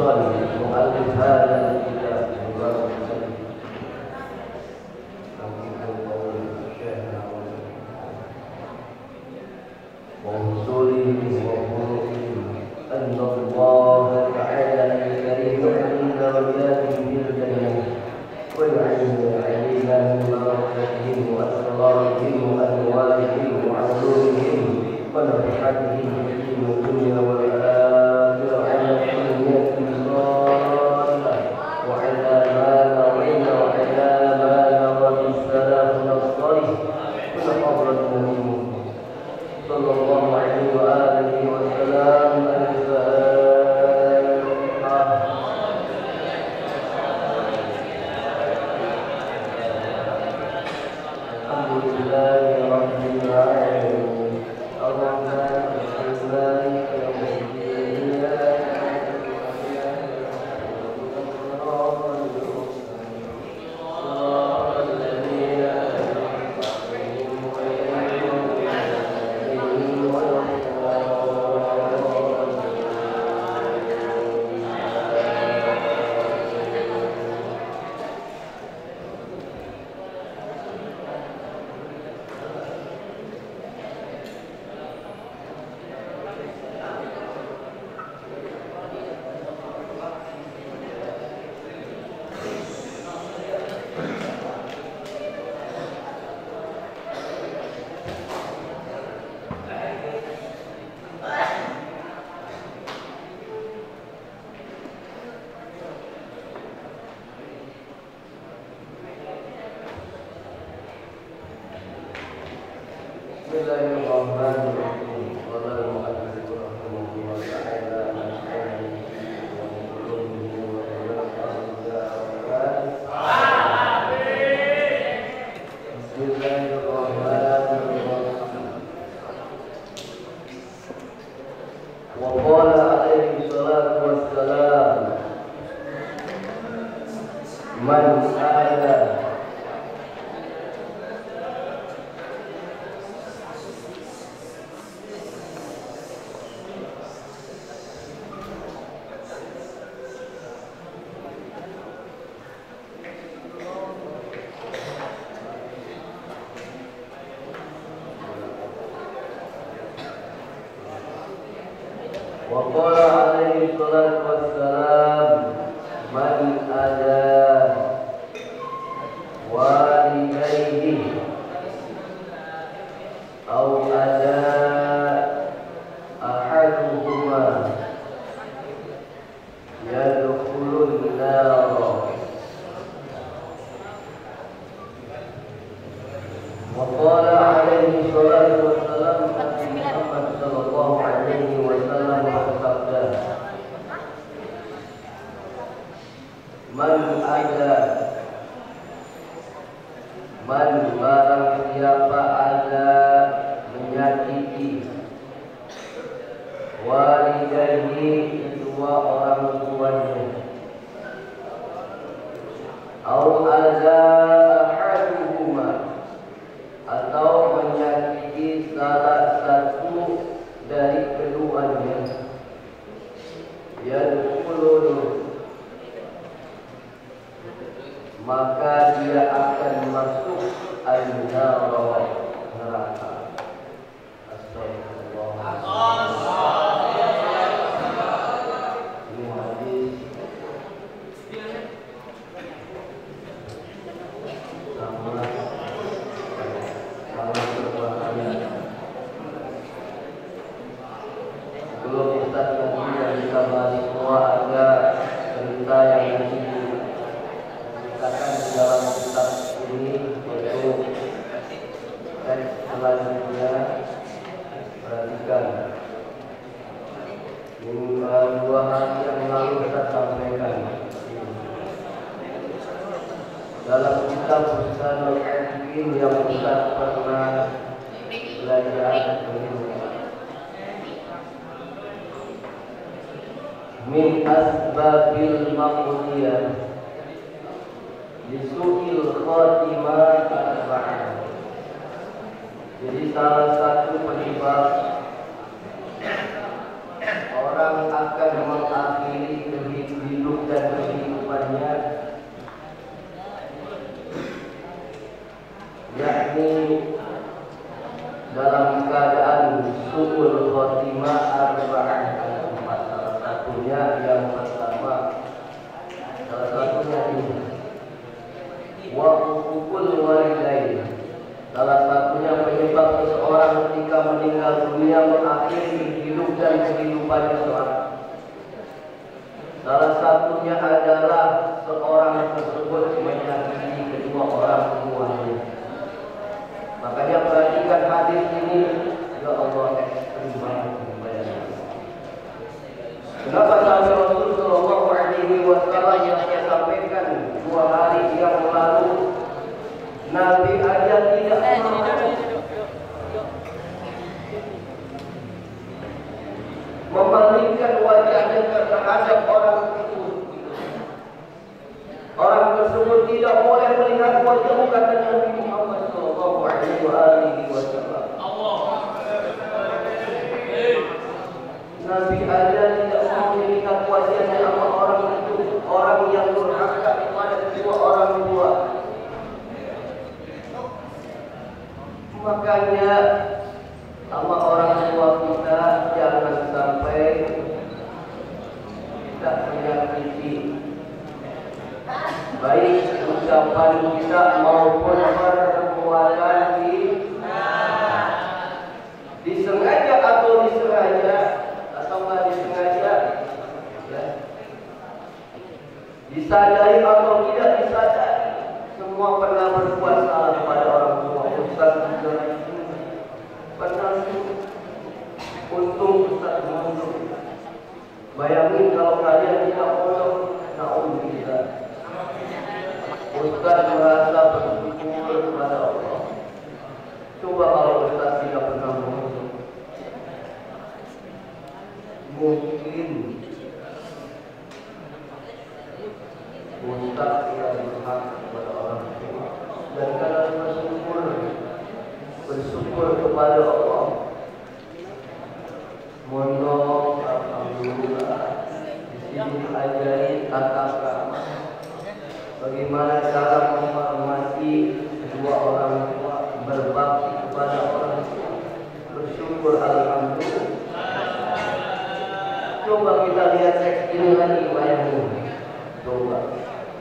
مؤلف هذا الكتاب ووصوله وفروعه أن الله تعالى الكريم عند وجاته بالجنة ويعين علينا من بركاتهم وأسرارهم وأنوارهم وعلومهم ونفحتهم في الدنيا والآخرة على سنية صالحة وعلى ما نرينا وعلى ما نرى بالسلام الصالح ونحفظ النبي صلى الله عليه وآله وسلم الحمد لله رب العالمين الرحمن الرحيم مالك يوم الدين صراط الذين أنعمت عليهم غير المغضوب عليهم ولا Bismillahirrahmanirrahim. Qala al-mu'allif rahimahullah ta'ala Bismillahirrahmanirrahim. Wa qala alaihi salatu wassalam man sa'ala وقال عليه الصلاة والسلام من أذى والديه أو أذى أحدهما يدخل النار وقال عليه الصلاة والسلام محمد صلى الله عليه وسلم bersabda man ada man barang siapa ada menyakiti walidayhi kedua orang tuanya au ada ahaduhuma atau menyakiti salah satu dari keduanya yadkhulun maka dia akan masuk al-nar neraka. Ini hadis sama belum Ustaz nanti yang bisa bahas semua ada cerita yang nanti diceritakan di dalam kitab ini untuk teks selanjutnya. Perhatikan dua hari yang lalu kita sampaikan dalam kitab Ustaz Al-Arifin yang Ustaz pernah belajar ini. Min asbabil maqdiyah Disu'il khatimah arba'ah. Jadi salah satu penyebab orang akan mengakhiri kehidupan satunya yang pertama, salah satunya ini wa uqul walidain. Salah satunya penyebab seseorang ketika meninggal dunia mengakhiri hidup dan kehidupannya seorang. Salah satunya adalah seorang tersebut menyakiti kedua orang tuanya. Makanya perhatikan hadis ini, ya Allah, ekstrim banget. Kenapa sampai Rasul Shallallahu Alaihi Wasallam yang saya sampaikan 2 hari yang lalu, Nabi aja tidak memalingkan wajahnya terhadap orang tersebut. Orang tersebut tidak boleh melihat wajah kata Nabi Muhammad Shallallahu Alaihi Wasallam. Nabi aja tidak mau melihat wajahnya sama orang itu, orang yang durhaka kepada kedua orang tua. Makanya sama orang tua kita jangan sampai tidak menyakiti baik ucapan kita maupun perbuatan kita, disengaja atau disengaja atau nggak disengaja, ya. Disadari atau tidak disadari, semua pernah berbuat salah kepada orang tua. Ustaz juga pernah, untung Ustaz mundur. Bayangin kalau kalian tidak mundur, naudzubillah. Ustaz merasa bersyukur kepada Allah. Coba kalau Ustaz tidak pernah mundur, mungkin Ustaz tidak berhak kepada orang tua. Dan kalian bersyukur kepada Allah. Mondok, alhamdulillah, di sini diajari tata krama, bagaimana cara menghormati kedua orang tua, berbakti kepada orang tua. Bersyukur alhamdulillah. Coba kita lihat teks ini lagi, bayangin. Coba,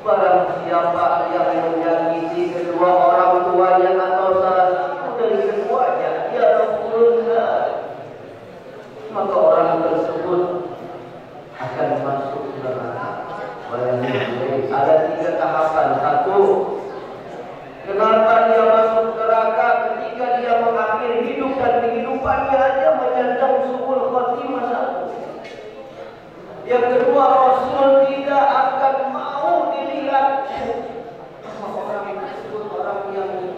barang siapa yang menyakiti kedua orang tuanya atau salah satu dari keduanya, dia terpurna, maka orang tersebut akan masuk neraka. Bayangin, ada 3 tahapan. 1, kenapa dia masuk neraka? Ketika dia mengakhiri hidup dan kehidupannya aja menyandang suul khotimah 1. Yang kedua, Rasul tidak akan mau dilihat orang tersebut, orang yang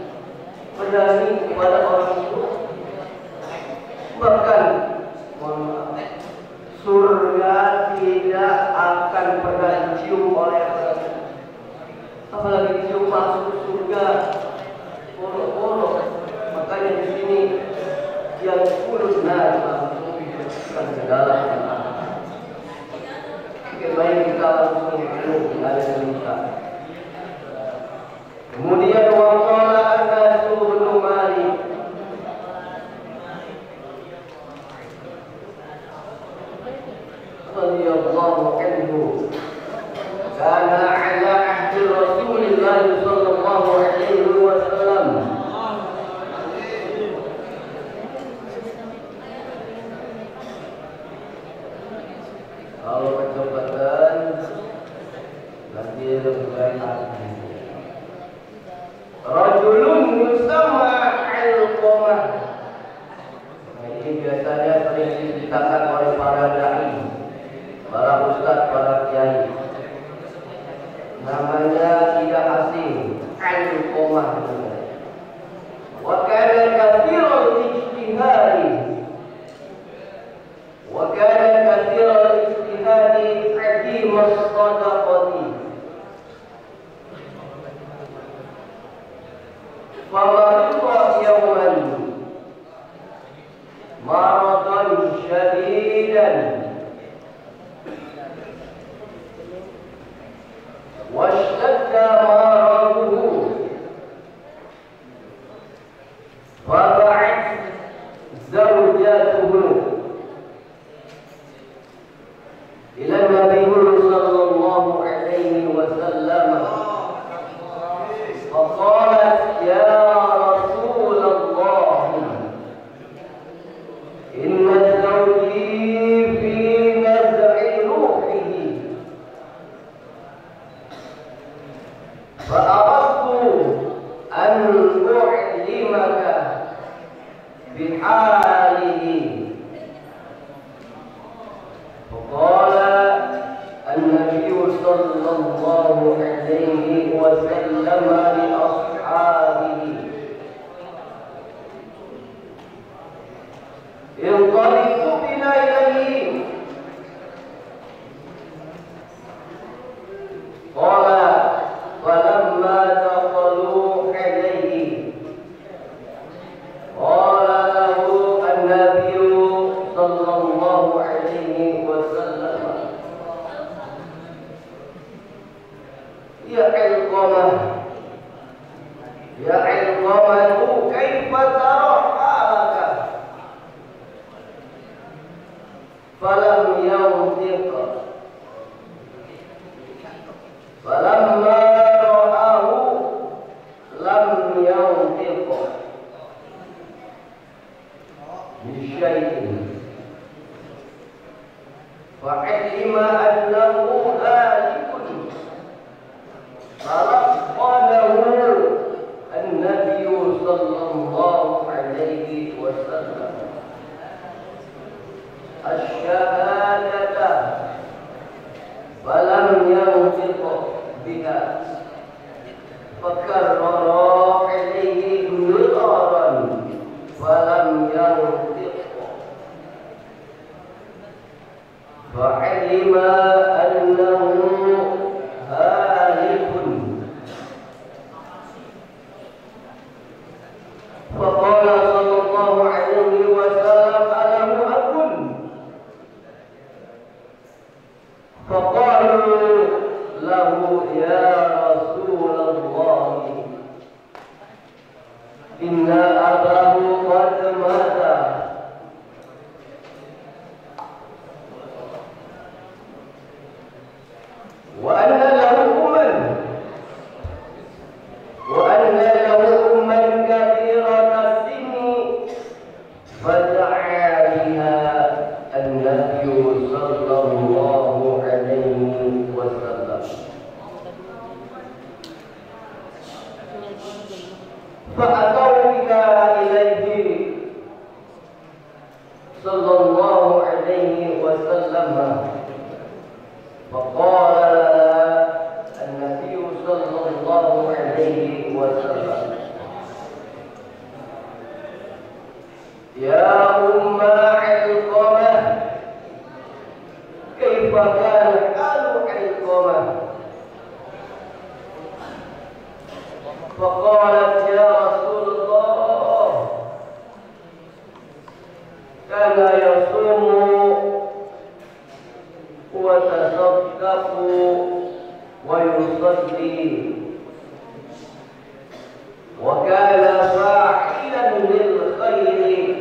berani kepada orang tua. Bahkan surga tidak akan pernah dicium oleh orang, apalagi dicium masuk surga. Borok-borok. Makanya di sini yang kulutna langsung dimasukkan ke dalam. Baik, kita langsung duduk di ada cerita. Kemudian waqala Anas bin Malik radhiyallahu anhu, kana ala ahdi Rasulillah sallallahu alaihi wasallam kalau kecepatan nanti lebih baik lagi. Rajulun musamma al-qamah. Nah, ini biasanya sering diceritakan oleh para dai, para ustaz, para kiai. Namanya tidak asing, al-qamah. Wa kana katsirul ijtihadi. Wa kana katsirul ijtihadi azimus sadaqati. Famarudha yawman maradan syadidan washtadda maraduhu fada'at zawjatuhu النبي صلى الله عليه وسلم فقالت يا رسول الله إن زوجي في نزع روحه فأردت أن أعلمك بحاله. فقال النبي صلى الله عليه وسلم لأصحابه انطلقوا بنا إليه. قال فلما دخلوا عليه قال له النبي صلى الله عليه وسلم يا علقمة كيف ترى حالك؟ فلم ينطق. فلما رآه لم ينطق بشيء فعلم أنه هالك فلقنه النبي صلى الله عليه وسلم الشهادة فلم ينطق بها فكرر عليه مرارا فلم ينطق فعلم أنه هالك فقال صلى الله عليه وسلم ألم أكن؟ فقالوا له يا رسول الله إن أباه قد مات وأن له أما كبيرة السن فدعا بها النبي صلى الله عليه وسلم فأتوا بها إليه صلى الله عليه وسلم فقال النبي صلى الله عليه وسلم يا أم علقمة كيف كان حال علقمة؟ فقالت يا رسول الله كان يصوم وتصدق ويصلي وكان فاعلا للخير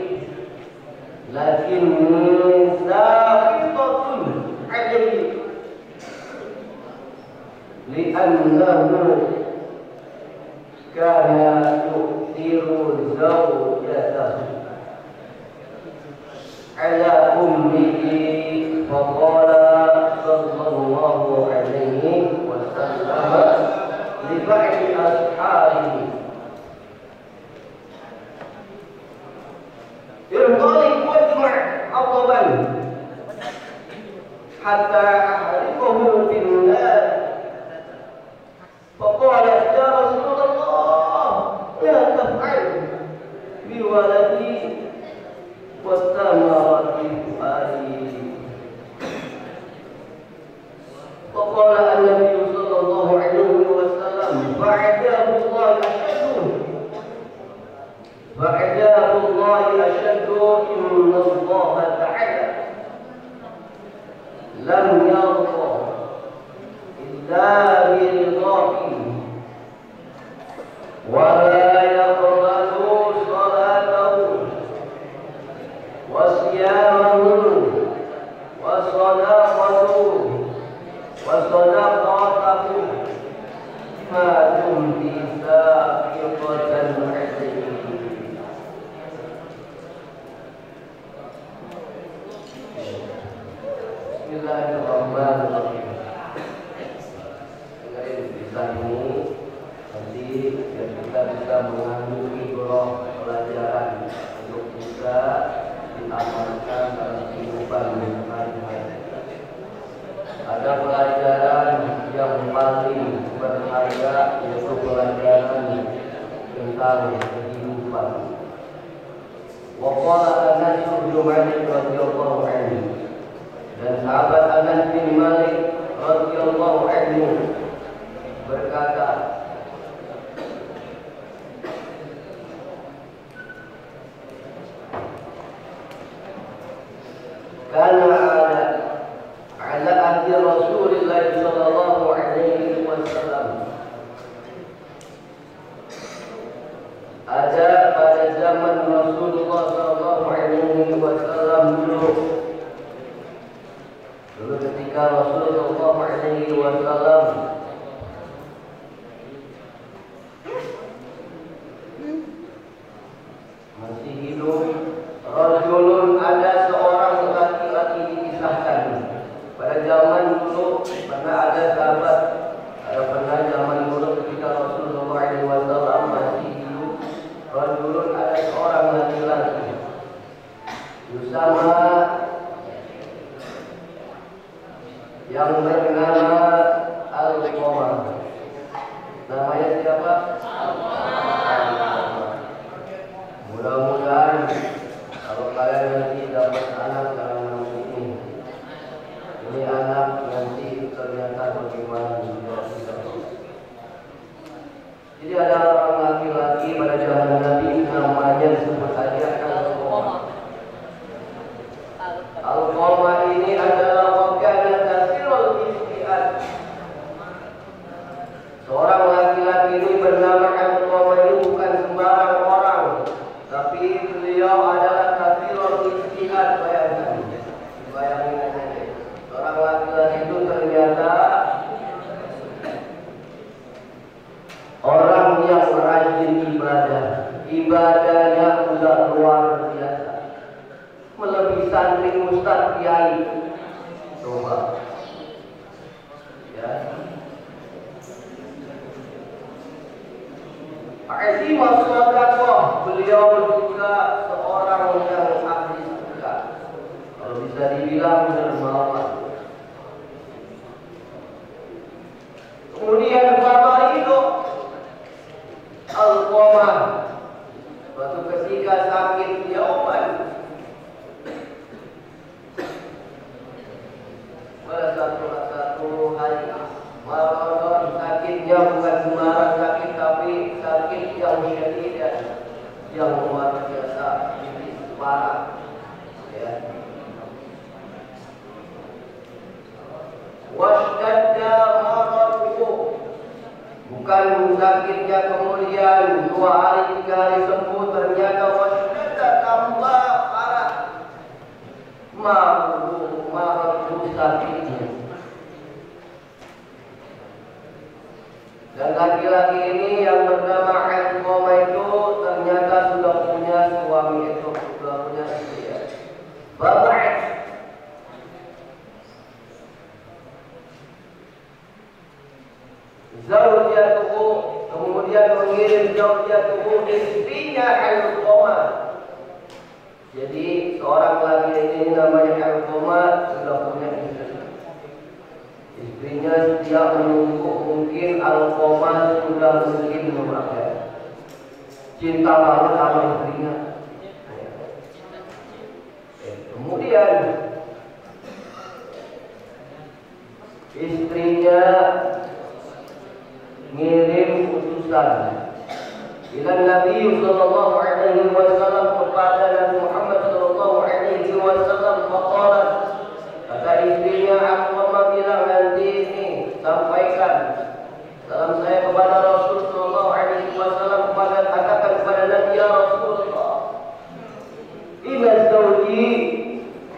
لكني ساخطة عليه لأنه كان يؤثر زوجته على أمه. فقال صلى الله عليه وسلم لبعض أصحابه انطلق واجمع حطبا حتى أحرقه في النار. فقالت يا رسول الله لا تفعل بولدي واستمرت بفؤادي. فقال النبي صلى الله عليه وسلم فعذاب الله أشد إن الله تعالى لم يرضى إلا برضاه ولا يقبل صلاته وصيامه وصدقته selamanya kehidupan. Wa qala Anas bin Malik radhiyallahu anhu, dan sahabat Anas bin Malik radhiyallahu anhu berkata, karena ala ahli Rasulullah sallallahu alaihi wasallam, ada pada zaman Rasulullah sallallahu alaihi wasallam dulu ketika Rasulullah sallallahu alaihi wasallam masih hidup, rajulun, ada seorang laki-laki dikisahkan. Pada zaman dulu pernah ada sahabat, pernah zaman dulu ketika Rasulullah SAW masih hidup, rajulun, ada seorang laki-laki bersama yang bernama Al-Qamah. Namanya siapa? Mudah-mudahan kalau kalian nanti dapat anak dalam nama ini anak nanti ternyata bagaimana juga. Jadi ada orang laki-laki pada zaman Nabi, namanya disebut saja Al-Qamah. Al-Qamah ini adalah wakana kasirul istiad. Seorang laki-laki ini bernama Al-Qamah ini bukan sembarang orang, tapi beliau adalah kasirul istiad. Bayangin aja. Seorang laki-laki itu ternyata orang yang rajin ibadah. Ibadahnya sudah luar biasa, melebihi santri ustaz kiai. Coba ya. Azimah sedekah, beliau juga seorang yang ahli sedekah. Kalau bisa dibilang dermawan. Kemudian bapak itu Al-Qamah, suatu ketika sakit yauman, pada satu hari Ramadan, sakitnya bukan sembarang sakit, tapi sakit yang syadid, yang luar biasa, parah ya. Washtadda maraduhu, bukan sakitnya kemudian 2 hari 3 hari sembuh, ternyata washtadda tambah parah. Maradu sakitnya. Dan laki-laki ini yang bernama Al-Qamah itu ternyata sudah punya suami, itu sudah punya istri ya. Bapak Zaujatuhu, kemudian mengirim Zaujatuhu, istrinya Al-Qamah. Jadi seorang laki ini namanya Al-Qamah sudah punya istri. Istrinya setiap menunggu, mungkin Al-Qamah sudah mungkin memakai cinta banget sama istrinya. Kemudian istrinya ngirim utusan ila Nabi sallallahu alaihi wasallam, kepada Nabi Muhammad sallallahu alaihi wasallam. Faqalat, kata istrinya Al-Qamah bilang, nanti ini sampaikan salam saya kepada Rasul sallallahu alaihi wasallam, katakan kepada Nabi, ya Rasulullah, inna zawji,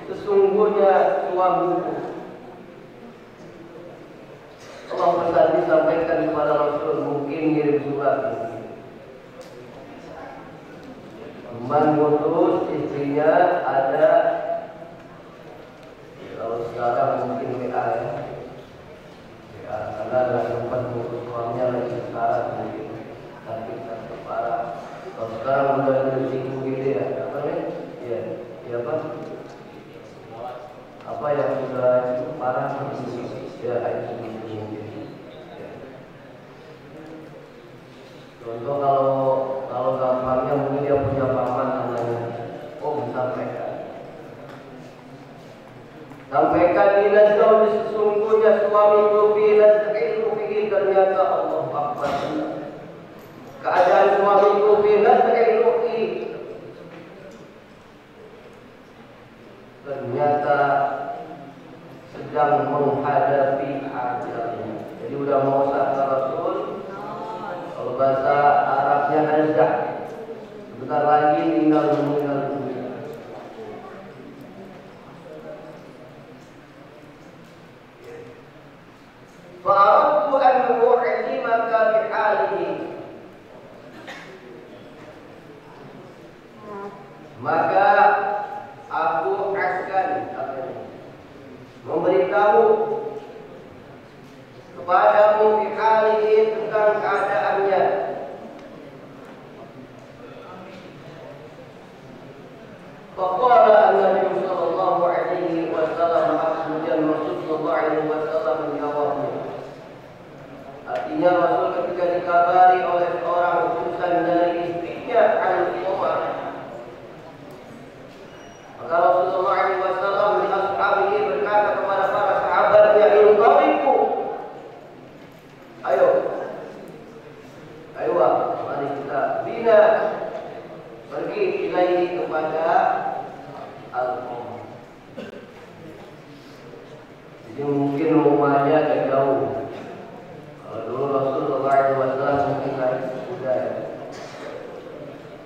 sesungguhnya suamiku. Allah pesan disampaikan kepada Rasul, mungkin ngirim surat. Mengutus istrinya ada, kalau sekarang mungkin WA ya. WA, karena ada sempat mengurus suaminya lagi sekarang mungkin sakit parah. Kalau sekarang udah bersinggung gitu ya, apa nih? Ya, ya apa? Apa yang sudah parah ya, itu mungkin. Contoh kalau sesungguhnya suamiku bila ilmu fihi ternyata Allah Akbar. Keadaan suamiku bila ilmu fihi ternyata sedang menghadapi ajalnya. Jadi udah mau sabda Rasul. Kalau bahasa Arabnya azah. Sebentar lagi tinggal meninggal dunia. Fa'aradtu an u'limaka bihalihi. Maka aku akan memberitahu kepadamu bihalihi tentang keadaannya. Faqala an-nabi sallallahu alaihi wasallam, kemudian Rasul sallallahu alaihi wasallam menjawabnya. Artinya Rasul ketika dikabari oleh seorang utusan dari istrinya Al-Umar, maka Rasulullah SAW di ashabihi berkata kepada para sahabatnya, "Intariqu, ayo, mari kita bina pergi ilaihi kepada Al-Umar." Jadi mungkin rumahnya agak jauh. Kalau dulu Rasulullah SAW mungkin sudah.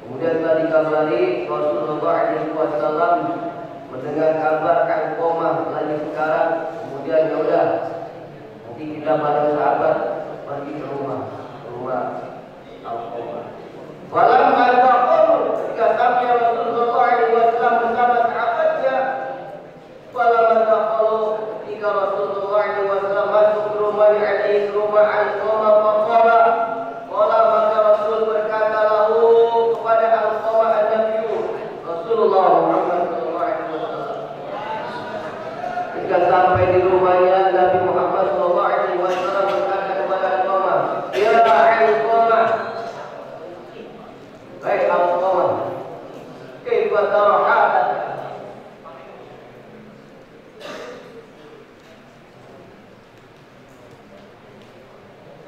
Kemudian setelah dikabari, Rasulullah SAW mendengar kabar Al-Qamah lagi sekarang. Kemudian ya udah, nanti kita bareng sahabat pergi ke rumah Al-Qamah. Falamma taqamu, ketika sampai Rasulullah SAW bersama sahabatnya, falamma taqalu, ketika Rasulullah SAW masuk ke rumah Al-Qamah, faqala, maka Rasul berkata lahu kepada Al-Qamah an-Nabi Rasulullah Muhammad SAW. Ketika sampai di rumahnya, Nabi Muhammad SAW berkata kepada Al-Qamah, "Ya Al-Qamah, baik Al-Qamah, kaifa tara halak?"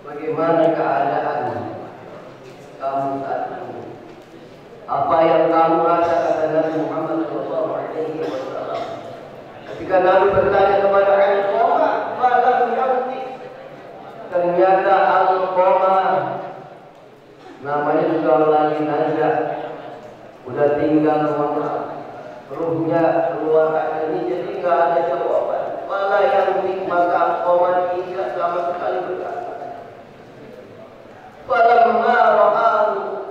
Bagaimana keadaan kamu saat ini? Apa yang kamu rasa, kata Nabi Muhammad SAW. Ketika Nabi bertanya kepada Al-Qamah, falam yanti, ternyata Al-Qamah namanya juga lagi nazar, udah tinggal ruhnya keluar ini, jadi nggak ada jawaban. Fala yanti, maka Al-Qamah tidak sama sekali berkata. Falamma ra'ahu,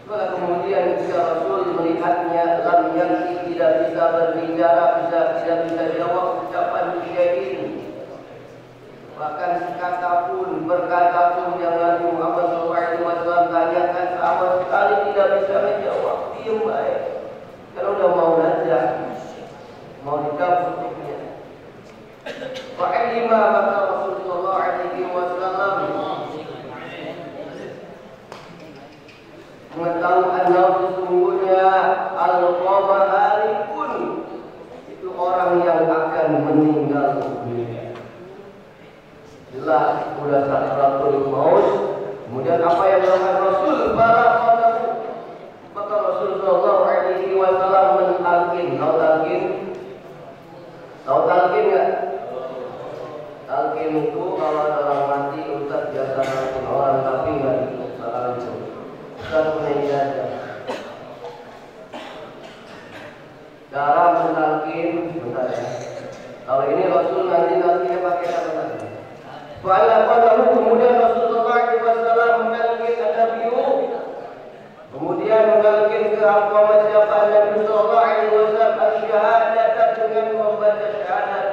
maka kemudian ketika Rasul melihatnya, lam yanti, tidak bisa berbicara, tidak bisa jawab ucapan syai'in, bahkan sekata pun, berkata pun yang Nabi Muhammad SAW tanyakan sama sekali tidak bisa menjawab, diam baik. Kalau udah mau nazar, mau dicabut ruhnya. Fa'ilima, maka Rasulullah SAW mengetahui sesungguhnya Al-Qamah hari pun itu orang yang akan meninggal dunia. Jelas sudah sakratul maut. Kemudian apa yang dilakukan Rasul? Maka Rasulullah SAW mentalkin. Tahu talkin nggak? Talkin itu kalau ada orang mati, Ustaz biasa talkin orang, tapi nggak bakalan itu. Ustaz punya ijazah. Cara mentalkin, bentar ya. Kalau ini Rasul nanti talkinnya pakai apa tadi? Kemudian Rasulullah SAW mentalkin Nabi, kemudian mentalkin ke Al-Qamah siapa Nabi SAW syahadat, dengan membaca syahadat.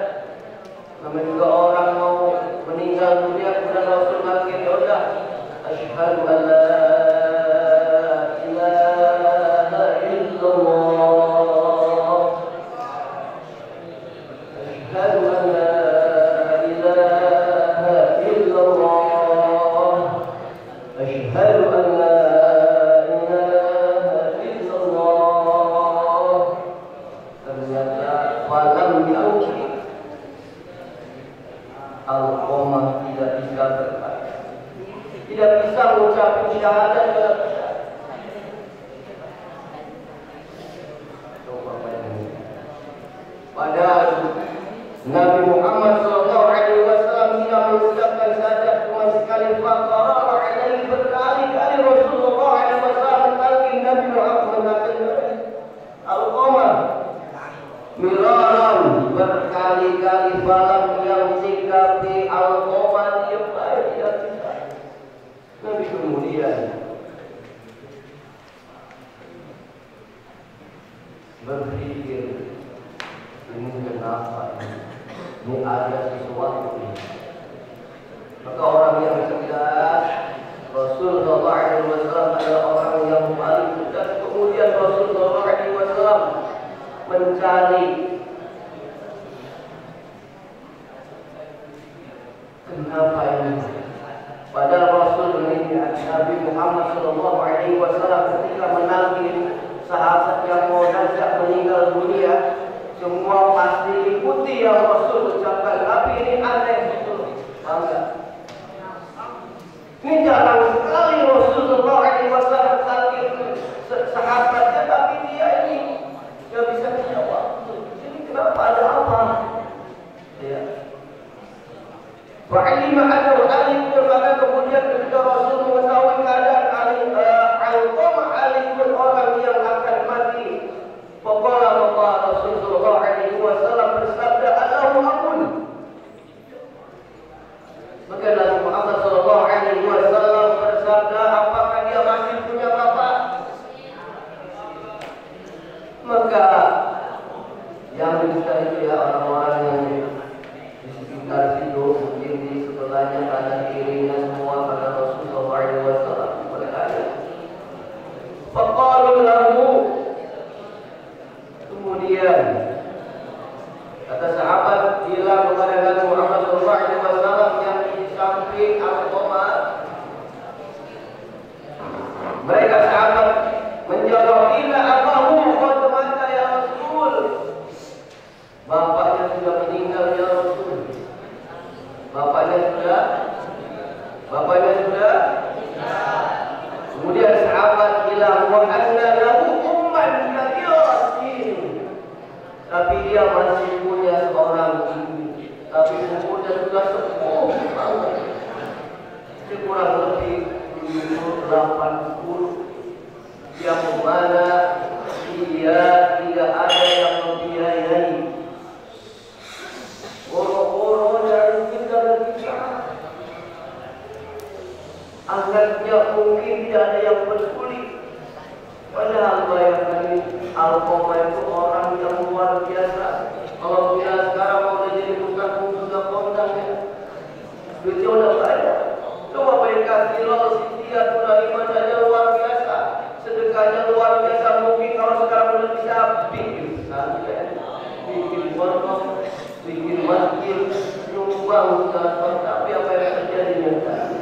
Namanya juga orang mau meninggal dunia, kemudian Rasul makin ya udah, asyhadu an la ilaha illallah, asyhadu an la ilaha illallah, asyhadu an la ilaha illallah. Ternyata falam yakin Al-Qamah tidak bisa berkata, tidak bisa mengucapkan syahadat, tidak bisa. Coba bayangin. Padahal Nabi Muhammad SAW tidak mengucapkan syahadat cuma sekali, faqara alaihi berkali-kali Rasulullah SAW mentalkin Nabi Muhammad mengatakan Al-Qamah miraran berkali-kali falam yang sikapi Al-Qamah dia baik tidak bisa. Nabi kemudian berpikir, ini kenapa ini ada sesuatu ini. Maka orang yang cerdas, Rasulullah SAW adalah orang yang paling cerdas. Kemudian Rasulullah SAW mencari kenapa ini. Padahal Rasul ini Nabi Muhammad SAW ketika menagih sahabat yang mau najak meninggal dunia, semua pasti ikuti yang Rasul ucapkan. Tapi ini aneh betul, bangga. Ini jarang sekali Rasulullah SAW menagih sahabatnya, tapi dia ini nggak bisa menjawab. Jadi kenapa, ada apa? Ya. Wa'ilima ada wa'alim, maka kemudian ketika Rasul mengetahui keadaan Al-Qamah alikun orang yang akan mati, faqala Rasulullah SAW bersabda, Allahu ampun. Maka Nabi Muhammad SAW bersabda, apakah dia masih punya bapak? Maka yang bisa itu ya orang-orang yang di sekitar situ, mungkin di sebelahnya, kanan kirinya semua pada Rasulullah SAW berkata, faqalu lahu, kemudian kata sahabat bilang kepada Nabi Muhammad SAW yang di samping Al-Qamah, mereka sahabat menjawab, inna abahu qad mata ya Rasul, bapaknya sudah meninggal ya Rasul. Bapaknya sudah. Kemudian sahabat bilang, wa anna lahu umman kabiratin, tapi dia masih punya seorang ibu, tapi umurnya sudah sepuh banget, kurang lebih 80, yang mana dia tidak ada yang membiayai. Orang-orang yang tinggal kita, anaknya mungkin tidak ada yang peduli. Padahal bayangkan Al-Qamah itu orang yang luar biasa. Kalau kita sekarang mau jadi bukan sudah kondang ya, duitnya udah banyak. Coba bayangkan Hilal Sintia sudah iman saja luar biasa, sedekahnya luar biasa. Mungkin kalau sekarang udah bisa bikin pesantren, bikin pondok, bikin masjid, nyumbang dan tapi apa yang terjadi dengan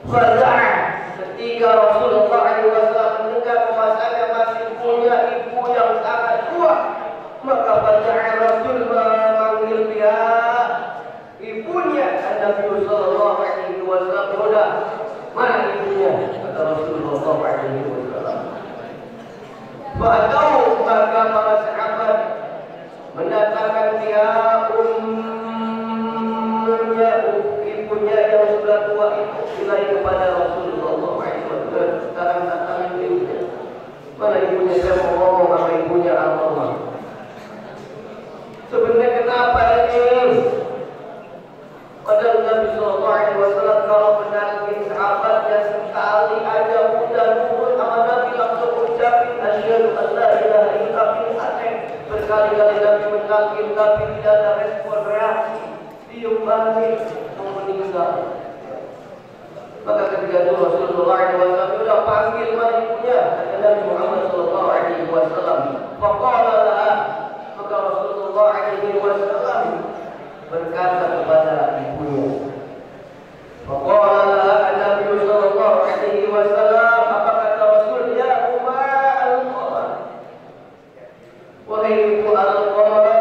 Faza'ah ketika Rasulullah SAW mendengar bahwasanya masih punya ibu yang sangat tua, maka Faza'ah Rasul memanggil dia ibunya. Nabi Sallallahu Alaihi Wasallam, udah mana ibunya? Kata Rasulullah SAW. Tahu maka para sahabat mendatangkan dia ibunya yang sudah tua itu bilai kepada Rasulullah SAW. Sekarang datangin ibunya. Mana ibunya? Saya mau ngomong sama ibunya Allah. Sebenarnya kenapa ini? Padahal Nabi SAW kalau menagih sahabatnya sekali aja udah nurut sama Nabi, langsung ucapin asyhadu an la ilaha illallah. Berkali-kali Nabi menagih tapi tidak ada respon reaksi, diam balik, mau meninggal. Maka ketika itu Rasulullah SAW sudah panggil mana ibunya, kata Nabi Muhammad SAW. Faqala laha, maka Rasulullah SAW berkata kepada ibunya. Faqala laha Nabi SAW, apa kata Rasul? Ya Umma Al-Qamah, wahai ibu Al-Qamah,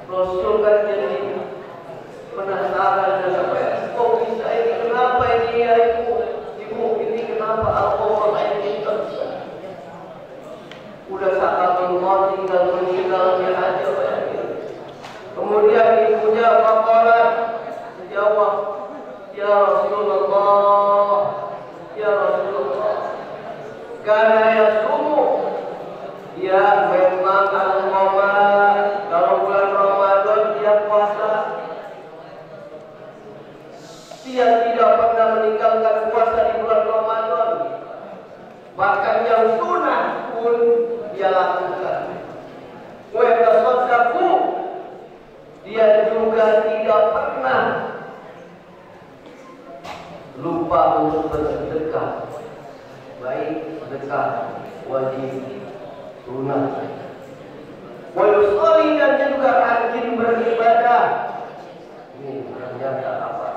Rasul kan jadi penasaran dan sampai kok bisa ini, kenapa ini ya ibu ini kenapa alkohol ini terus udah saat mau tinggal meninggalnya aja ya. Kemudian ibunya paparan jawab, ya Rasulullah, ya Rasulullah, karena ya sungguh ya memang al-Ramadan kalau bulan Ramadan dia puasa, dia tidak pernah meninggalkan puasa di bulan Ramadan, bahkan yang sunnah pun dia lakukan. Wa tasaddaqu, dia juga tidak pernah lupa untuk bersedekah, baik sedekah wajib, sunnah. Wa yusalli, dan dia juga rajin beribadah. Ini ternyata apa?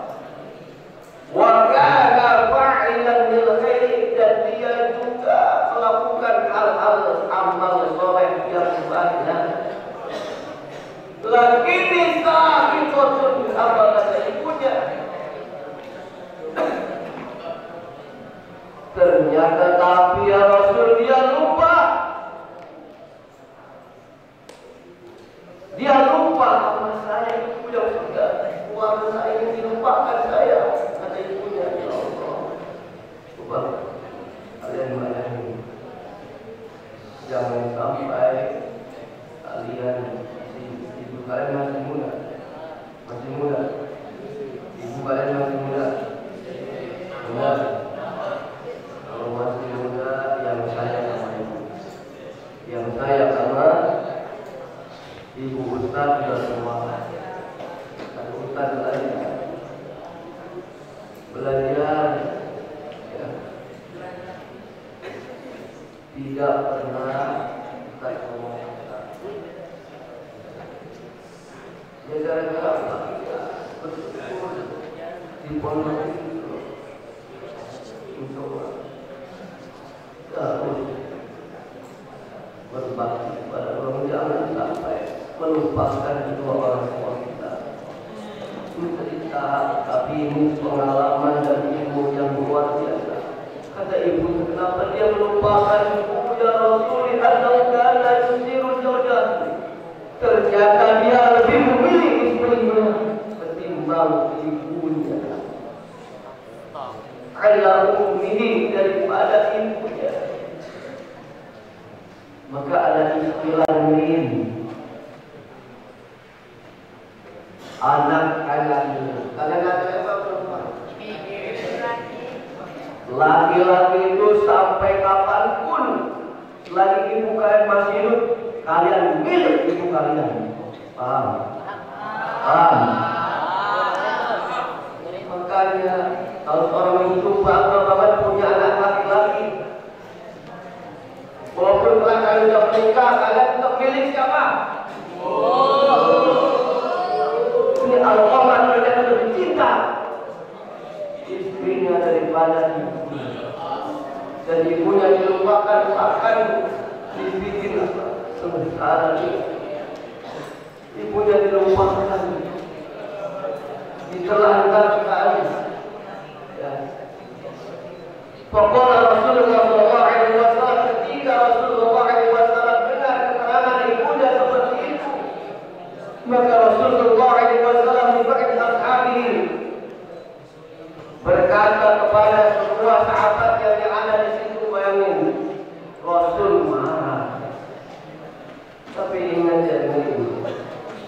Wa kana fa'ilan lil khair, dan dia juga melakukan hal-hal amal soleh yang banyak. Lakini sahibun, apa kata ibunya? Ternyata tapi ya Rasul dia lupa. Dia lupa sama saya, ibu yang sudah keluarga saya ini dilupakan saya. Kata ibunya, ya Allah, coba kalian bayangin, jangan sampai kalian, ibu kalian masih muda, ibu kalian masih muda. Kalau masih muda, yang saya sama ibu, yang saya sama ibu ustaz sudah semua. Ada ustaz belajar ya. Tidak pernah ustaz ngomong ya, gara-gara apa? Betul di pondok itu terus berbakti kepada orang, jangan sampai melupakan kedua orang tua kita. Ini cerita, tapi ini pengalaman dan ilmu yang luar biasa. Kata ibu, kenapa dia melupakan ibu ya Rasul? Kana yusiru zawjah. Ternyata dia lebih memilih istrinya ketimbang ibunya. Ala ummihi, daripada ibunya. Maka ada istilah lain, anak-anak ini. Anak-anak apa perempuan? Laki-laki itu sampai kapanpun selagi ibu kalian masih hidup, kalian milik ibu kalian. Paham? Makanya kalau seorang itu bangga banget punya anak laki-laki, walaupun kalian sudah menikah, kalian tetap milik siapa? Ini Allah ternyata lebih cinta istrinya daripada ibunya. Dan ibunya dilupakan, bahkan dibikin sementara ibunya dilupakan, ditelantar sekali. Ya. Pokoknya Rasulullah SAW, ketika Rasulullah SAW dengar keterangan ibunya seperti itu, maka Rasulullah SAW diberi ashabi berkata kepada semua sahabat yang ada di situ, bayangin Rasul marah, tapi ingat jangan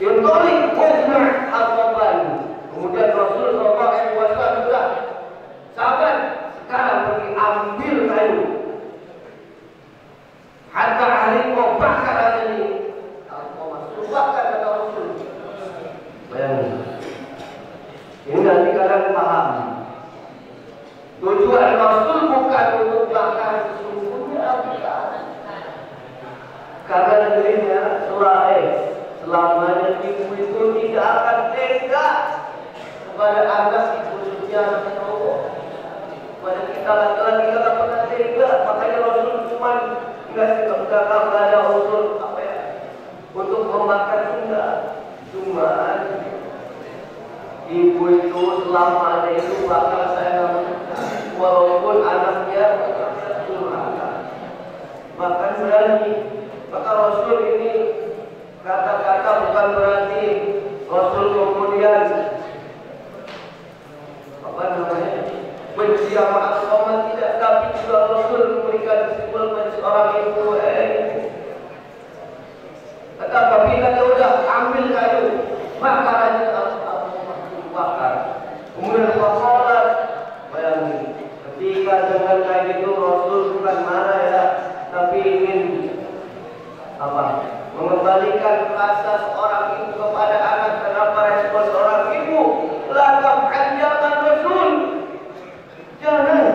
Yuntolik Uzmah Al-Qaban. Kemudian Rasulullah SAW juga, sahabat sekarang pergi ambil kayu, hatta ahli kau bakar aja ini. Kau masuk bakar, kata Rasul. Bayangin, ini nanti kalian paham. Tujuan Rasul bukan untuk bakar sesungguhnya, bukan. Karena negerinya surah selamanya ibu itu tidak akan tega kepada anak, khususnya cowok. Pada kita laki-laki tidak pernah tega, makanya Rasul cuma nggak ada unsur apa ya untuk membakar, enggak. Ibu itu selama ada itu bakal saya walaupun anaknya bahkan berani. Maka Rasul ini kata-kata bukan berarti Rasul kemudian apa namanya benci sama agama, tidak, tapi juga Rasul memberikan kesimpulan pada seorang ibu kata apabila dia udah ambil kayu bakar aja bakar. Kemudian Rasulullah bayangin ketika dengan kayak gitu Rasul bukan marah ya, tapi ingin apa? Mengembalikan rasa seorang ibu kepada anak. Kenapa respon seorang ibu? Lakam anjaman Rasul. Jangan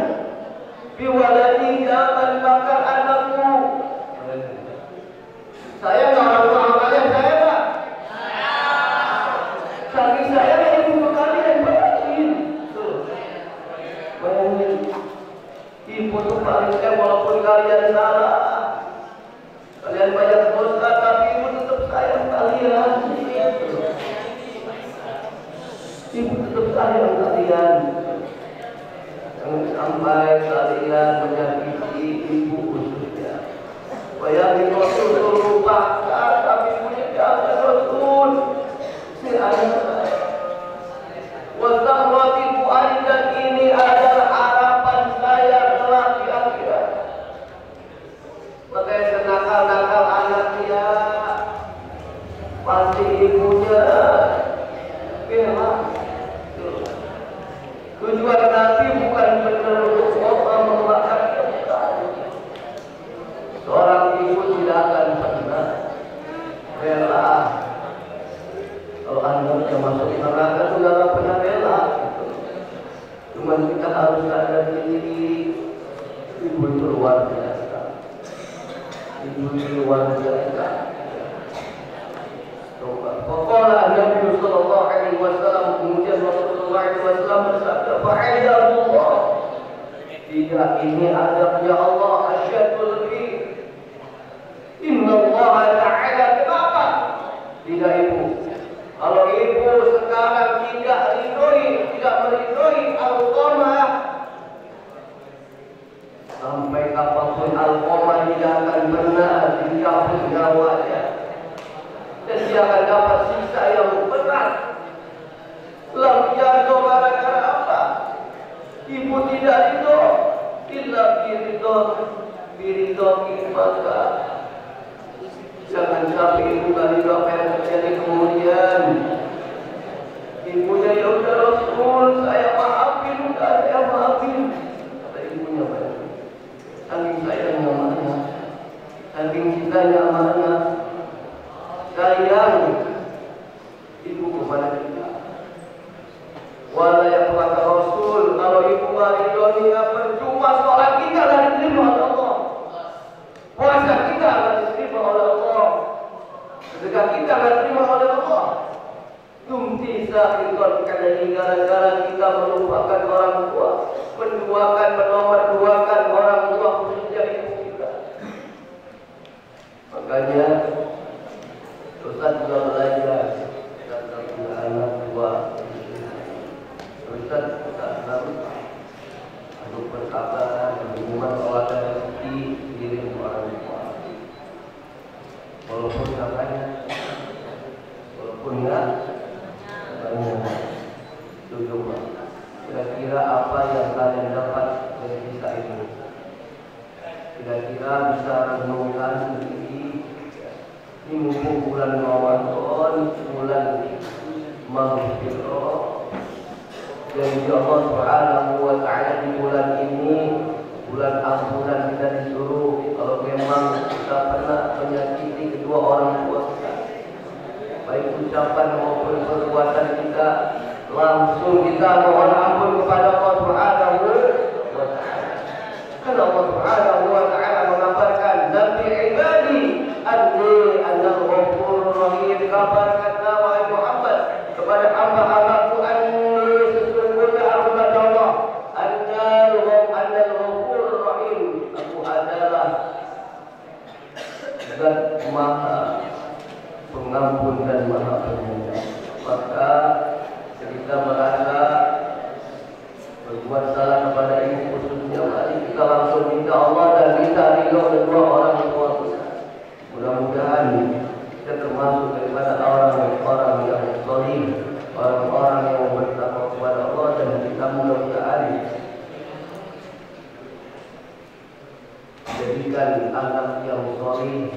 biwaladi, jangan bakar anakmu. Saya nggak orang tua kalian, saya nggak. Tapi saya ibu kalian bayangin. Bayangin. Ibu itu paling walaupun kalian salah, kalian banyak dosa, tapi ibu tetap sayang kalian. Ibu tetap sayang kalian. Jangan sampai kalian menyakiti ibu khususnya. Bayangin Rasul lupa, tapi punya jalan Rasul. Si anak. Wasahwati fu'ad, dan ini adalah harapan saya kelak di akhirat. Makanya senakal-nakal anaknya pasti ibunya bela. Tujuan Nabi bukan benar untuk membakar, bukan. Seorang ibu tidak akan pernah rela kalau anaknya masuk neraka, sudah tidak pernah rela. Cuma kita harus sadar diri, ibu itu luar biasa. Ibu itu luar biasa. Faqala Nabi sallallahu alaihi wasallam, kemudian Rasulullah SAW bersabda, "Fa'idallah." Tidak, ini adabnya Allah asyadul lebih. Inna Allah Ta'ala, kenapa? Tidak ibu. Kalau ibu sekarang tidak meridhoi al-qamah, sampai kapanpun al-qamah tidak akan pernah dicabut nyawanya, dan dia akan dapat sisa yang berat. Lam jatuh gara-gara apa? Ibu tidak ridho, illa biridho maka jangan sampai ibu kali apa yang terjadi kemudian. Ibunya, ya udah Rasul, saya maafin, udah saya maafin. Kata ibunya banyak. Saking sayangnya mana, saking cintanya mana, sayang ibu kepada kita. Walau yang kata Rasul, kalau ibu waridoninya percuma sholat kita akan diterima oleh Allah, puasa kita akan diterima oleh Allah, sedekah kita akan diterima oleh Allah. Tumtisa ikon kadang gara-gara kita melupakan orang tua, menomor-duakan orang tua, khususnya ibu kita. Makanya Ustaz juga belajar tentang anak tua. Ustaz untuk bersabar, berhubungan keluarga rezeki diri orang tua. Walaupun katanya, walaupun enggak banyak. Coba kira-kira apa yang kalian dapat dari kisah ini? Kira-kira bisa renungkan sendiri. Ini mumpung bulan Ramadan, bulan Maghfirah. Dan Allah Subhanahu wa Ta'ala di bulan ini, bulan ampunan, kita disuruh kalau memang kita pernah menyakiti kedua orang tua kita, baik ucapan maupun perbuatan kita, langsung kita mohon ampun kepada Allah Subhanahu wa Ta'ala. Karena Allah Subhanahu wa Ta'ala mengabarkan, "Nabi ibadi anni anal ghafurur rahim." Kabarkanlah wahai Muhammad kepada hamba-hambaku, anni sesungguhnya aku kata Allah, anal ghafurur rahim, aku adalah Zat Maha Pengampun dan Maha Penyayang. Maka kita merasa berbuat salah kepada ibu khususnya, mari kita langsung minta Allah dan minta ridho kedua orang tua kita. Mudah-mudahan kita termasuk daripada orang-orang yang soleh, orang-orang yang bertakwa kepada Allah, dan kita mudah-mudahan jadikan anak yang soleh,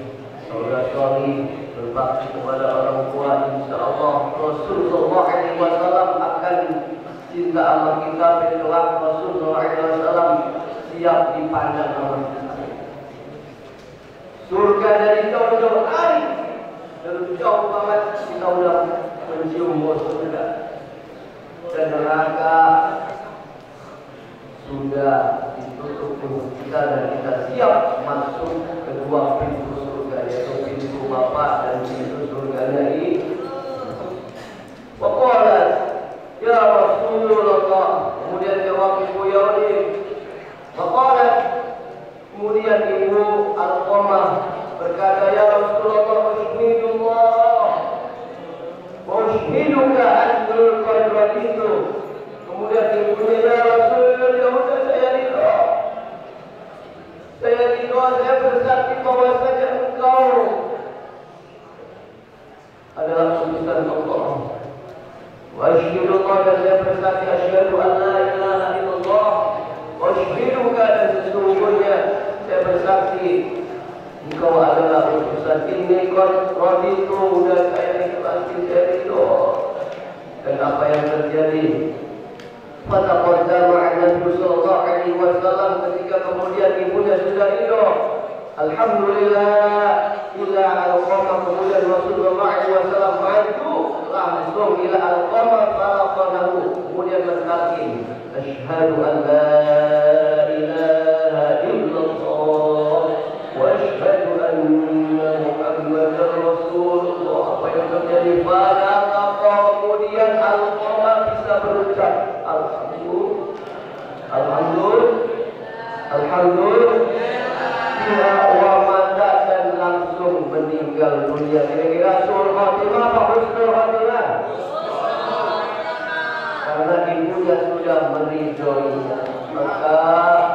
saudara soleh, berbakti kepada orang tua. Insya Allah Rasulullah SAW akan cinta sama kita. Kelak Rasulullah SAW siap dipandang sama kita. Surga dari jauh-jauh hari, dari jauh banget kita udah mencium bau surga. Dan neraka sudah ditutup untuk kita, dan kita siap masuk kedua pintu surga, yaitu pintu Bapa dan pintu surganya ini. Waqalat ya Rasulullah, kemudian jawab ibu Yaudi. Waqalat, kemudian ibu Alqamah berkata, ya Rasulullah, ushhiduka annal qadrat itu. Kemudian ibunya, ya Rasul, ya sudah saya ridho. Saya bersaksi bahwasanya engkau adalah utusan Allah. Wa asyhadullah, dan saya bersaksi asyhadu an la ilaha illallah. Wa asyhaduka, dan sesungguhnya saya bersaksi engkau adalah utusan. Ini qad raditu, dan saya ikhlasi, saya ridho. Dan apa yang terjadi? Fataqaddama Nabi sallallahu alaihi wasallam, ketika kemudian ibunya sudah ridho. Alhamdulillah, ila Alqamah, kemudian Rasulullah alaihi wasallam maju langsung ila Alqamah falaqanahu, kemudian bertalqin, asyhadu an la ilaha illallah wa asyhadu anna Muhammadar Rasulullah. Apa yang terjadi pada kemudian Alqamah bisa berucap Alhamdulillah wa mata, dan langsung meninggal dunia. Kira-kira sul khatimah apa husnul khatimah? Karena ibunya sudah meridhoinya. Maka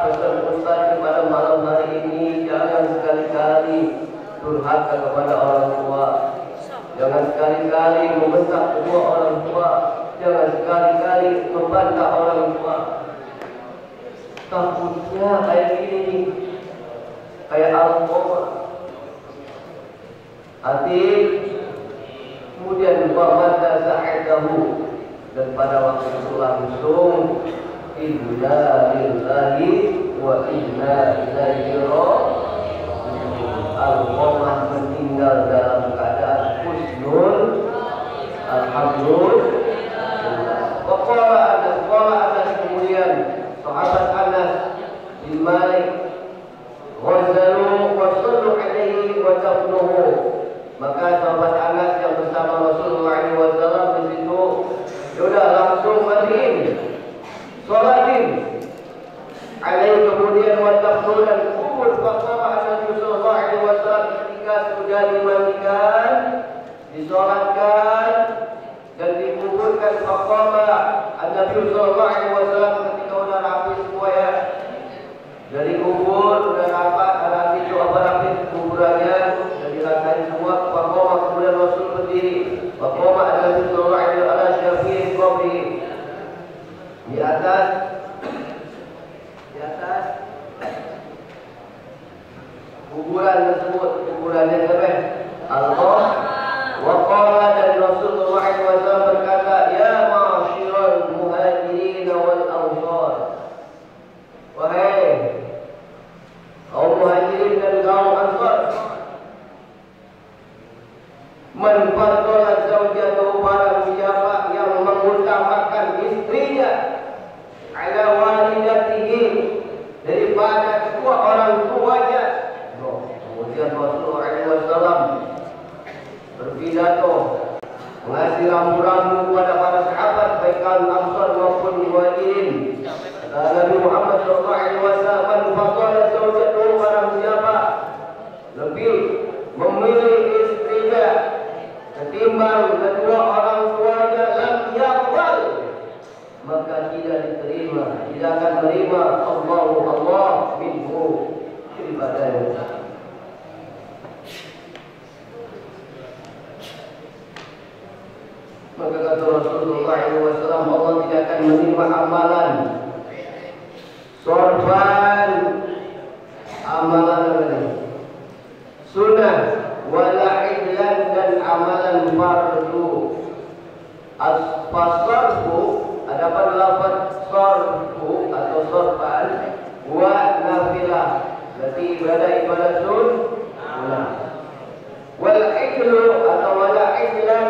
pesan-pesan kepada malam hari ini, jangan sekali-kali durhaka kepada orang tua. Jangan sekali-kali membentak kedua orang tua. Jangan sekali-kali membantah orang tua. Takutnya kayak gini, kayak Alqamah. Hati, kemudian wamada sa'adahu, dan pada waktu itu langsung inna lillahi wa inna ilaihi raji'un. Alqamah meninggal dalam keadaan husnul alhamdulillah. Waqala Anas, kemudian sahabat Anas bin Malik, ghazalu wa sallu alaihi wa tafnuhu. Maka sahabat Anas yang bersama Rasulullah SAW di situ, sudah langsung mandiin, sholatin alaihi, kemudian wa tafnuhu, dan kubur bersama Nabi SAW. Ketika sudah dimandikan, disolatkan dan dikuburkan, faqama Nabi SAW ketika udah rapi semua ya, dari kubur udah rapat, rapi itu apa rapi kuburannya dan dirasain semua. Faqama, kemudian Rasul berdiri. Faqama Nabi SAW ala syafi'i qabri, di atas kuburan tersebut. Kuburannya siapa? Allah. Waqala, dan Rasulullah SAW berkata, ya ma'asyiral muhajirin wal ansar, wahai kaum muhajirin dan kaum ansar, man faddala zawjatahu, barang siapa yang mengutamakan istrinya ala walidatihi, daripada kedua orang tuanya. Kemudian Rasulullah SAW berpidato, mengasih rambu-rambu kepada para sahabat, baik Ansar maupun Muhajirin. Nabi Muhammad SAW, man faddala zawjatahu, barang siapa lebih memilih istrinya ketimbang kedua orang tuanya, lam yaqbal, maka tidak diterima, tidak akan menerima Allah minhu ibadahnya. Maka kata Rasulullah SAW, Allah tidak akan menerima amalan sorban, amalan sunnah, wala idlan, dan amalan fardu. As-sarfu, adapun lafaz sarfu atau sorban, wa nafilah, berarti ibadah sunnah. Wal idlu atau wala idlan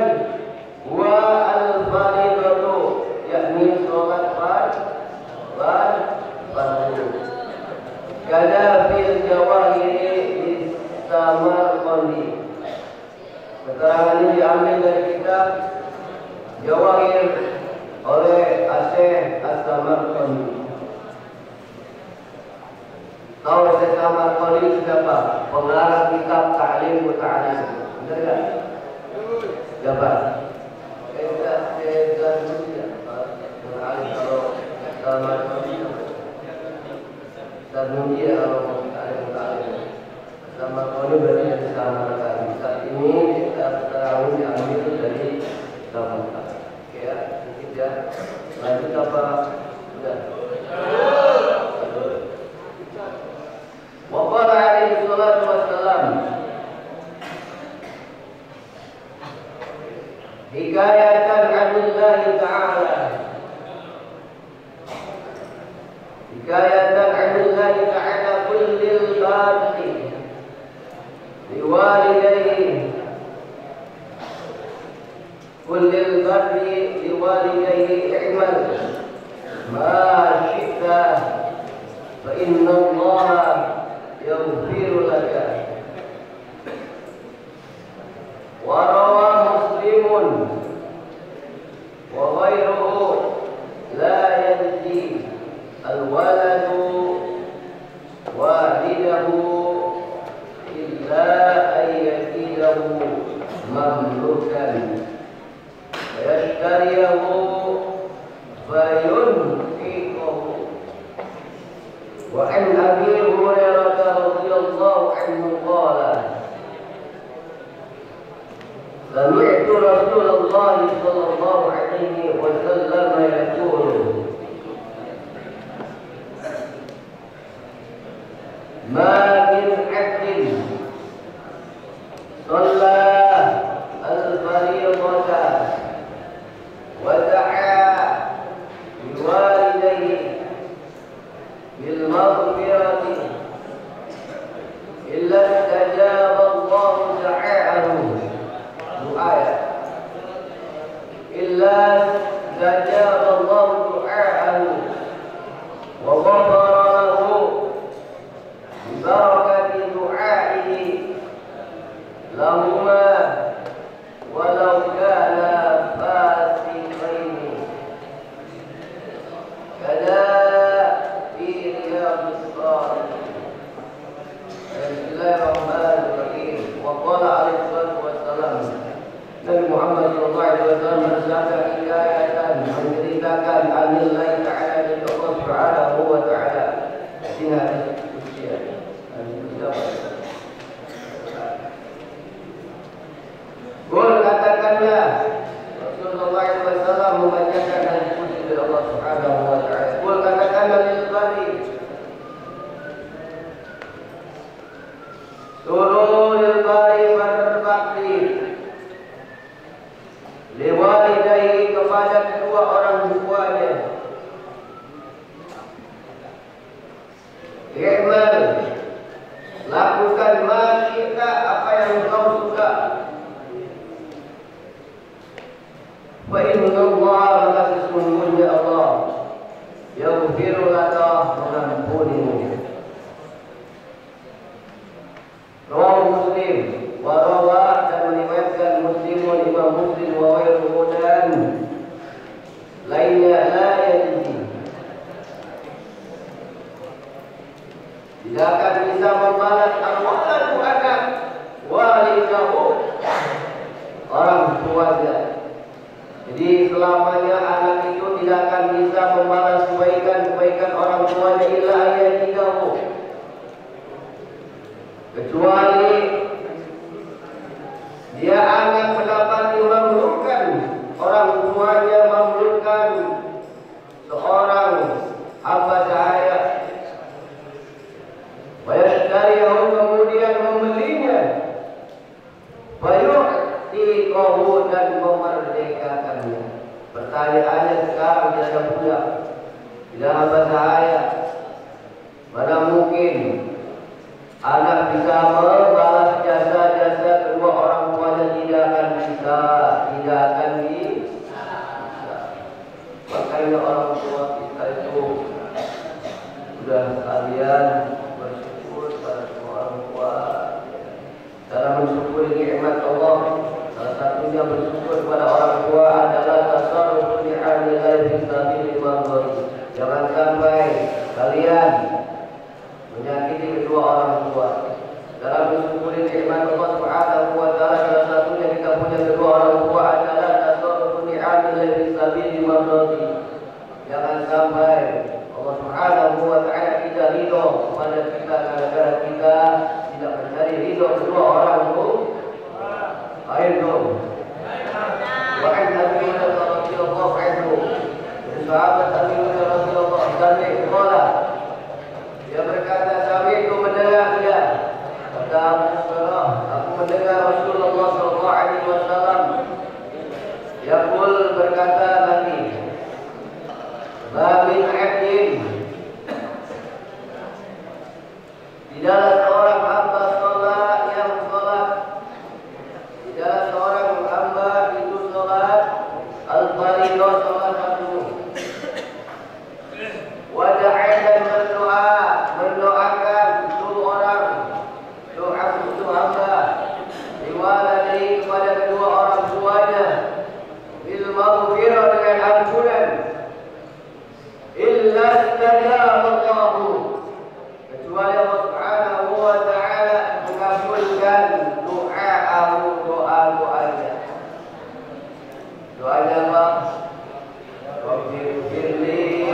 wa al-fardhu, yakni sholat fardu. Kada fil jawahiri Samarqandi. Keterangan ini diambil dari kitab Jawahir oleh Syekh As-Samarqandi. Tahu Syekh Samarqandi siapa? Pengarang kitab Ta'lim wa Ta'lim. Benar tak? Siapa? Dunia kalau sama kau berarti yang sama kan. Saat ini kita tahu diambil dari sama. Oke ya, mungkin ya. Lanjut apa? Sudah. Wa qala alaihi salatu wassalam, hikayatan 'anillahi ta'ala, hikayatan 'anillahi ta'ala kullil barri liwalidayhi, kullil barri liwalidayhi i'mal ma syi'ta fa inna Allaha yaghfiru laka. Wa rawa Muslimun wa ghairuhu la yajzi al-waladu walidahu illa an yajidahu mamlukan fayashtariyahu fayunfiqahu. Wa an Abi Hurairah radhiyallahu anhu qala, sami'tu Rasulullah sallallahu alaihi wasallam yaqulu, ma min 'abdin shalla al-fariidata wa da'a liwalidayhi bil maghfirati illa istajaba Allah da'aahu, illa istajaba Allah da'aahu wa ghafara lahu barakati du'aihi lahuma walau kana fasiqaini. Kada fi riyadus shalihin. Bismillahirrahmanirrahim. Wa qala alaihi salatu wassalam, Nabi Muhammad sallallahu alaihi wasallam bersabda, hikayatan, menceritakan anillahi ta'ala, dari Allah subhanahu wa ta'ala. Ini hadis Qul, katakanlah, Rasulullah SAW membacakan hadis qudsi dari Allah Subhanahu wa taala. Qul, katakanlah, lil bari, suruh lil bari berbakti, liwalidayhi, kepada kedua orang tuanya, i'mal, lakukan ma syi'ta, apa yang kau suka. Fa inna Allah, maka sesungguhnya Allah, yaghfiru laka, mengampunimu. Rawahu Muslim, wa rawa, dan meriwayatkan Muslimun, Imam Muslim, wa ghairuhu, dan lainnya, la yajzi, tidak akan bisa membalas al-waladu anak walidahu, orang tuanya. Jadi selamanya anak itu tidak akan bisa membalas kebaikan orang tuanya illa ayatidahu, kecuali dia akan mendapati memerlukan orang tuanya, memerlukan seorang hamba sahaya, bayashtariyahu, kemudian membelinya, fayu'tiqahu, dan memerdekakannya. Pertanyaannya sekarang tidak ada budak, tidak hamba sahaya, mana mungkin anak bisa membalas jasa-jasa kedua orang tuanya? Tidak akan bisa, tidak akan bisa. Makanya orang tua kita itu sudah kalian bersyukur pada semua orang tua. Cara mensyukuri nikmat Allah, salah satunya bersyukur kepada orang tua adalah tasarruf ni'amillahi fi sabili mardhati. Jangan sampai kalian menyakiti kedua orang tua. Dalam mensyukuri nikmat Allah Subhanahu wa taala, salah satunya kita punya kedua orang tua adalah tasarruf ni'amillahi fi sabili mardhati. Jangan sampai Allah Subhanahu wa taala tidak ridho kepada kita gara-gara kita tidak mencari ridho kedua orang tua. Ayo. Wa an Abi Hurairah radhiyallahu anhu, sahabat Abi Hurairah radhiyallahu anhu qala, dia berkata, sami'tu, mendengar dia, kata Abu Hurairah, aku mendengar Rasulullah sallallahu alaihi wasallam yaqul, berkata lagi, ma min 'abdin, tidaklah seorang hamba salat yang salat, tidaklah seorang hamba itu salat al-fardhu, salat fardu, wada'a, dan berdoa, mendoakan itu orang, doa itu hamba, liwaladihi, kepada kedua orang tuanya, bil maghfirah, dengan ampunan, illa istajaballahu, kecuali Allah Subhanahu wa taala mengabulkan doa-doanya. Doanya apa? Rabbighfirli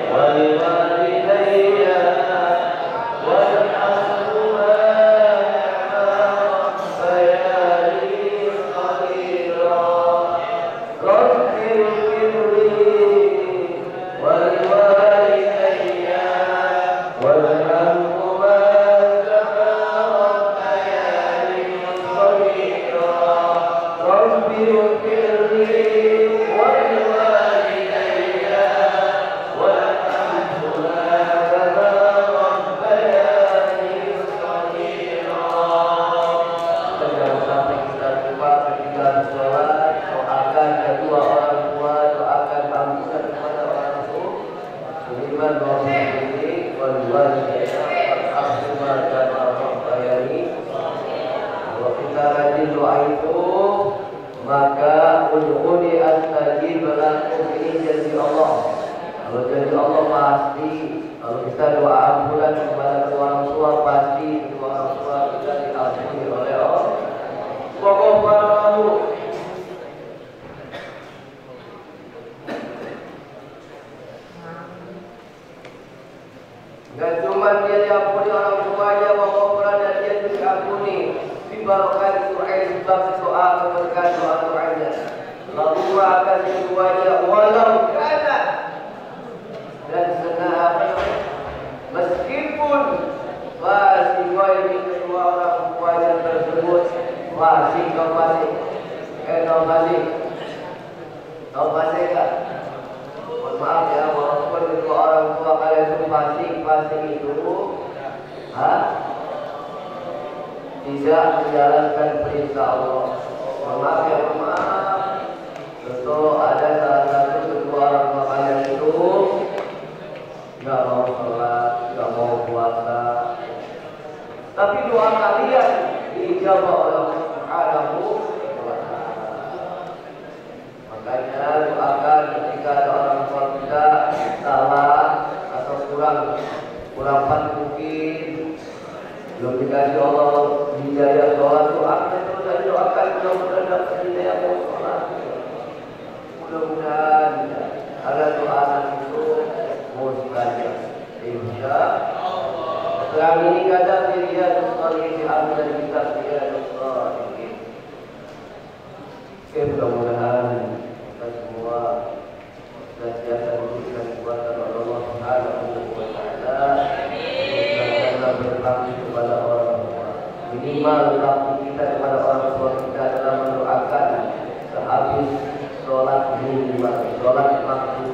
wa liwalidayya warhamhuma kama rabbayani shaghira. Rabbighfirli wa liwalidayya warhamhuma kama rabbayani shaghira. Rabbighfirli wa liwalidayya warhamhuma kama rabbayani shaghira. Jangan sampai kita lupa ketika sholat, doakan kedua orang tua, doakan ampunan kepada orang tua. Beriman bahwa ini walidayya warhamhuma kama rabbayani. Kalau kita rajin doa itu, maka udhuni astajib lakum, ini janji Allah. Kalau janji Allah pasti, kalau kita doa ampunan kepada kedua orang tua, pasti kedua orang tua kita diampuni oleh Allah. Waghfarahu. Dan cuma dia diampuni orang tuanya, waghfarahu, dan dia diampuni bibarokat Qur'an, sebab doa keberkahan doa-doanya. Lalu akan keduanya walau kana, dan meskipun fasik kedua orang tuanya tersebut fasik, kau fasik kan? Mohon maaf ya, walaupun kedua orang tua kalian itu fasik itu tidak menjalankan perintah Allah. Maaf ya, maaf. Tentu ada salah satu kedua orang tua kalian itu nggak mau sholat, nggak mau puasa, tapi doa kalian diijabah oleh Allah Subhanahu wa taala. Makanya doakan ketika ada orang tua kita salah atau kurang mungkin, belum dikasih Allah hidayah sholat, doakan terus, doakan mudah-mudahan dapat hidayah sholat. ini kata Riyadhus Shalihin diambil dari kitab Riyadhus Shalihin. Mudah-mudahan kita semua senantiasa diberikan kekuatan oleh Allah Subhanahu wa taala. Kita berbakti kepada orang tua. Minimal bakti kita kepada orang tua kita adalah mendoakan sehabis sholat minimal sholat makmum